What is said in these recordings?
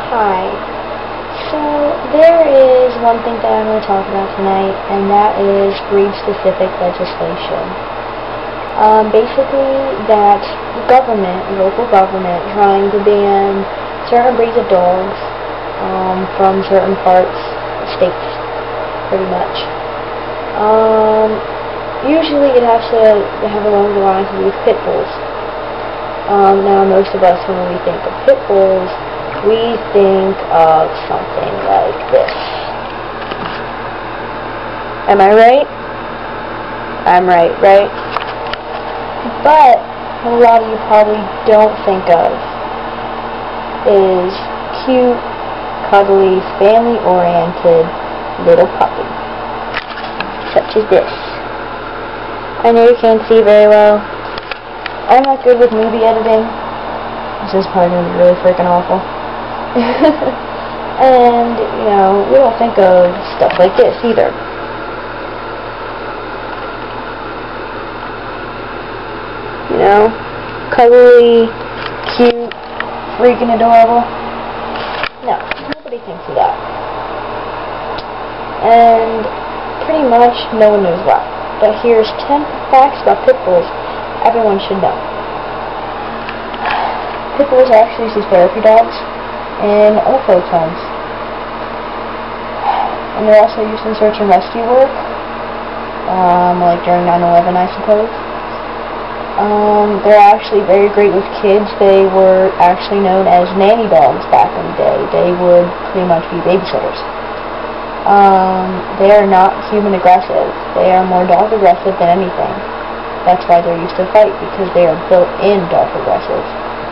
Hi. So there is one thing that I'm going to talk about tonight, and that is breed-specific legislation. Basically, that the government, local government, trying to ban certain breeds of dogs from certain parts of states, pretty much. Usually it has to have along the lines with pit bulls. Now, most of us, when we think of pit bulls, we think of something like this. Am I right? I'm right, right? But what a lot of you probably don't think of is cute, cuddly, family-oriented little puppy, such as this. I know you can't see very well. I'm not good with movie editing. This is probably going to be really freaking awful. And, you know, we don't think of stuff like this either. You know, cuddly, cute, freaking adorable. No, nobody thinks of that. And pretty much no one knows why. But here's 10 facts about pit bulls everyone should know. Pit bulls are actually used as therapy dogs in old folks' homes. And they're also used in search and rescue work, like during 9/11, I suppose. They're actually very great with kids. They were actually known as nanny dogs back in the day. They would pretty much be babysitters. They are not human aggressive. They are more dog aggressive than anything. That's why they're used to fight, because they are built-in dog aggressive.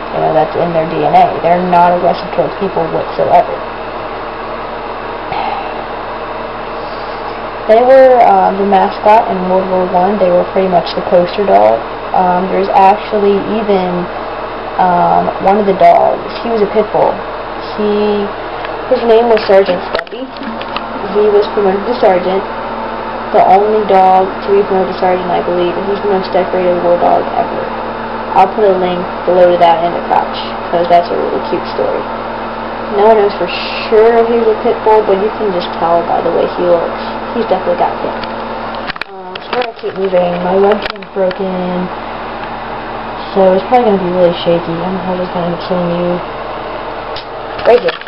You know, that's in their DNA. They're not aggressive towards people whatsoever. They were the mascot in World War I. They were pretty much the poster dog. There's actually even one of the dogs. He was a pit bull. His name was Sergeant Stubby. He was promoted to sergeant. The only dog to be promoted to sergeant, I believe, and he's the most decorated war dog ever. I'll put a link below to that in the crouch, because that's a really cute story. No one knows for sure if he's a pit bull, but you can just tell by the way he looks. He's definitely got pit. So I'm going to keep moving. My webcam's broken, so it's probably going to be really shaky. I'm probably just going to end up showing you right here.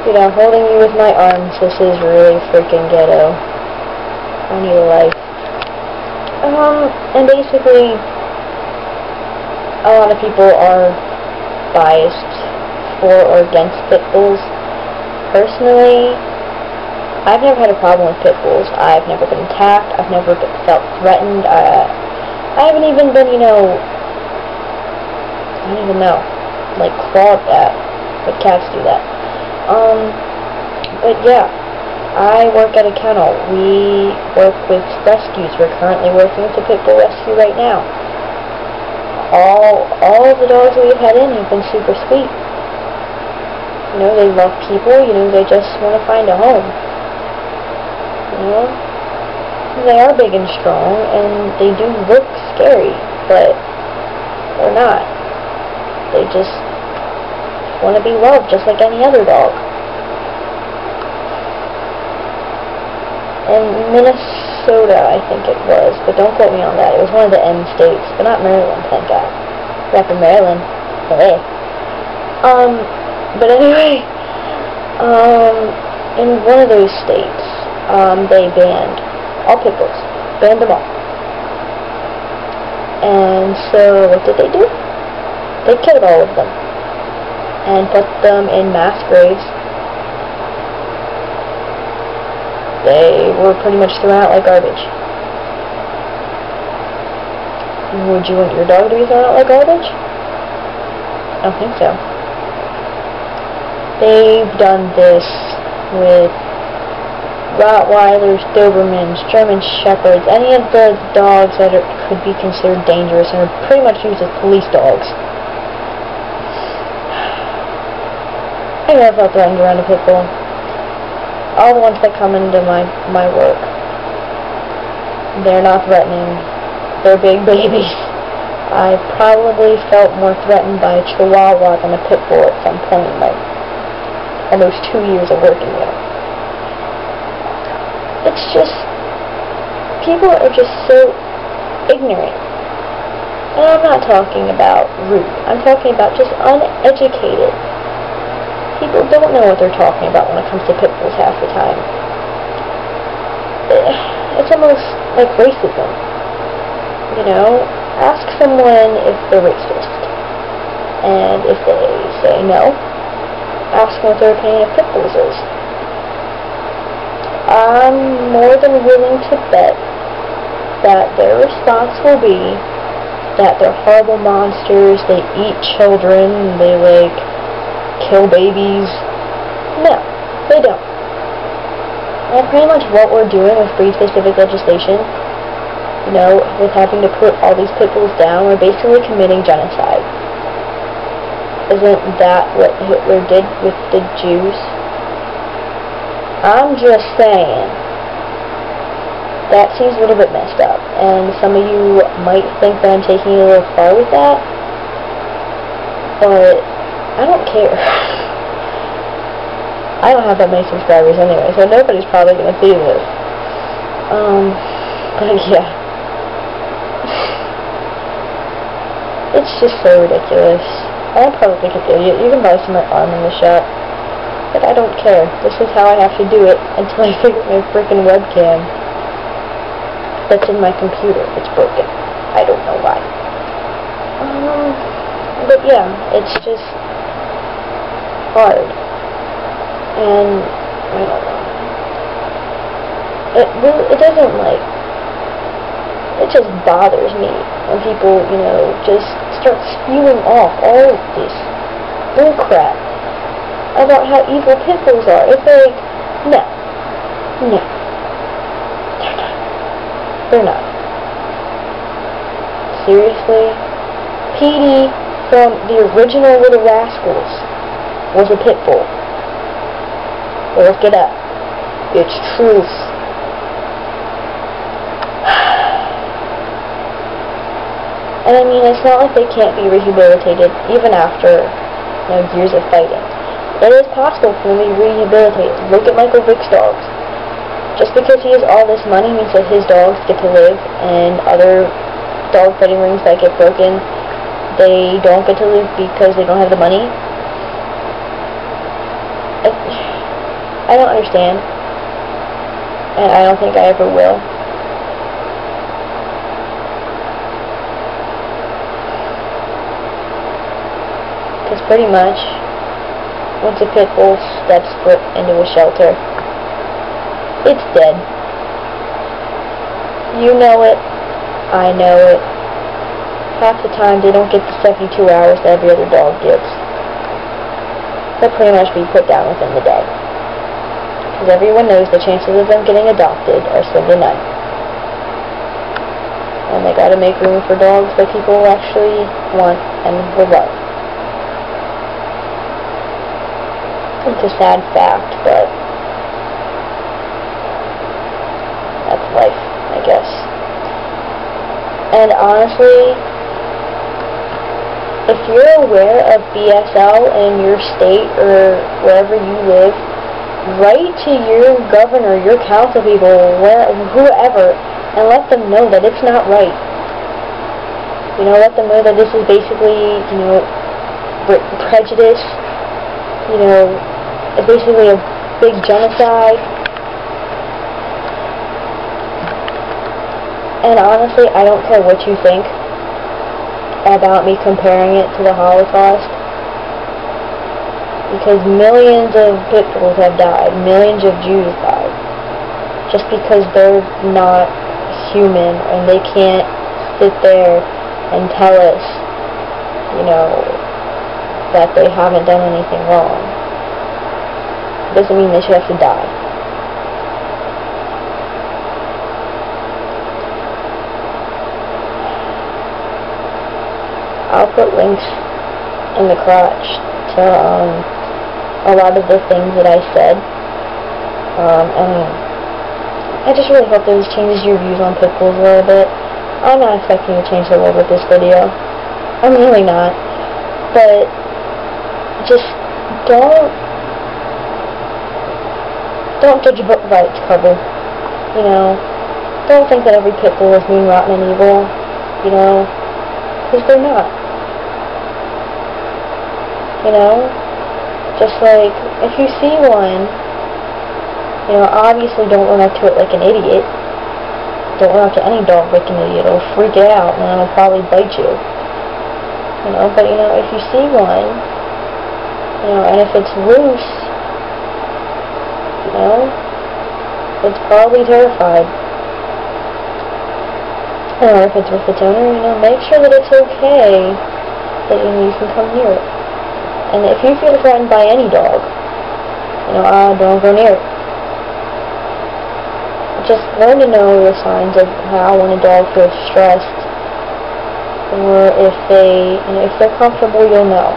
You know, holding you with my arms, this is really freaking ghetto. I need a life. And basically, a lot of people are biased for or against pit bulls. Personally, I've never had a problem with pit bulls. I've never been attacked. I've never felt threatened. I haven't even been, you know, I don't even know, like clawed at, but cats do that. But yeah, I work at a kennel. We work with rescues. We're currently working with a pit bull rescue right now. All of the dogs we've had in have been super sweet. You know, they love people. You know, they just want to find a home. You know, they are big and strong, and they do look scary, but they're not. They just want to be loved just like any other dog. In Minnesota, I think it was, but don't quote me on that. It was one of the M states, but not Maryland, thank God. Rep in Maryland. Hey. But anyway, in one of those states, they banned all pit bulls. Banned them all. And so, what did they do? They killed all of them and put them in mass graves. They were pretty much thrown out like garbage. Would you want your dog to be thrown out like garbage? I don't think so. They've done this with Rottweilers, Dobermans, German Shepherds, any of the dogs that could be considered dangerous and are pretty much used as police dogs. I never felt threatened around a pit bull. All the ones that come into my work, they're not threatening. They're big babies. I probably felt more threatened by a Chihuahua than a pit bull at some point in my almost 2 years of working there. It's just, people are just so ignorant. And I'm not talking about rude. I'm talking about just uneducated. People don't know what they're talking about when it comes to pit bulls half the time. It's almost like racism. You know? Ask someone if they're racist. And if they say no, ask them what their opinion of pit bulls is. I'm more than willing to bet that their response will be that they're horrible monsters, they eat children, they, like, kill babies. No, they don't. And pretty much what we're doing with breed-specific legislation, you know, with having to put all these pit bulls down, we're basically committing genocide. Isn't that what Hitler did with the Jews? I'm just saying. That seems a little bit messed up, and some of you might think that I'm taking it a little far with that, but I don't care. I don't have that many subscribers anyway, so nobody's probably going to see this. But yeah. It's just so ridiculous. I probably think it's idiot. You can buy some of my arm in the shop, but I don't care. This is how I have to do it until I figure my freaking webcam that's in my computer. It's broken. I don't know why. But yeah, it's just hard. And I don't know. It doesn't, like, it just bothers me when people, you know, just start spewing off all of this bullcrap about how evil pit bulls are. It's like, no. They're not. Seriously? Petey from the original Little Rascals was a pit bull. Look it up. It's truth. And I mean, it's not like they can't be rehabilitated even after, you know, years of fighting. It is possible for them to be rehabilitated. Look at Michael Vick's dogs. Just because he has all this money means that his dogs get to live, and other dog fighting rings that get broken, they don't get to live because they don't have the money. I don't understand, and I don't think I ever will. Because pretty much, once a pit bull steps foot into a shelter, it's dead. You know it. I know it. Half the time they don't get the 72 hours that every other dog gets. They'll pretty much be put down within the day. Because everyone knows the chances of them getting adopted are slim to none. And they gotta make room for dogs that people actually want and will love. It's a sad fact, but that's life, I guess. And honestly, if you're aware of BSL in your state or wherever you live, write to your governor, your council people, whoever, and let them know that it's not right. You know, let them know that this is basically, you know, prejudice, you know, it's basically a big genocide. And honestly, I don't care what you think about me comparing it to the Holocaust, because millions of pit bulls have died, millions of Jews died, just because they're not human and they can't sit there and tell us, you know, that they haven't done anything wrong. It doesn't mean they should have to die. I'll put links in the crotch to a lot of the things that I said, and I just really hope that this changes your views on pit bulls a little bit. I'm not expecting to change the world with this video. I'm really not. But just don't judge a book by its cover. You know, don't think that every pit bull is mean, rotten, and evil. You know, because they're not. You know, just like if you see one, you know, obviously don't run up to it like an idiot. Don't run up to any dog like an idiot. It'll freak it out and it'll probably bite you. You know, but you know, if you see one, you know, and if it's loose, you know, it's probably terrified. Or if it's with its owner, you know, make sure that it's okay that you can come near it. And if you feel threatened by any dog, you know, don't go near it. Just learn to know the signs of how when a dog feels stressed, or if they, you know, if they're comfortable, you'll know.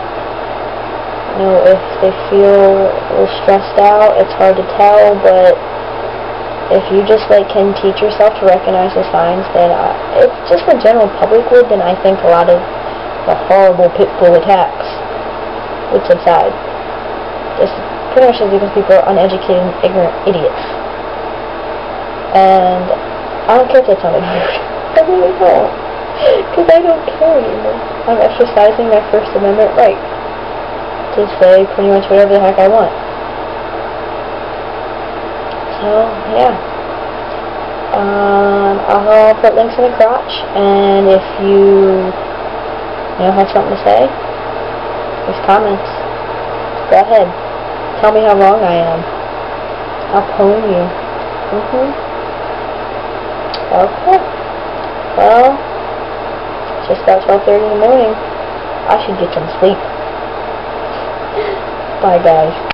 You know, if they feel a little stressed out, it's hard to tell, but if you just like can teach yourself to recognize the signs, then it's just the general public would, then I think a lot of the horrible pit bull attacks would subside. Just pretty much because people are uneducated and ignorant idiots. And I don't care if that sounded rude. I really don't. Because I don't care anymore. I'm exercising my First Amendment right to say pretty much whatever the heck I want. So, yeah. I'll put links in the crotch, and if you have something to say, there's comments. Go ahead. Tell me how wrong I am. I'll pwn you. Okay. Well, it's just about 12:30 in the morning. I should get some sleep. Bye, guys.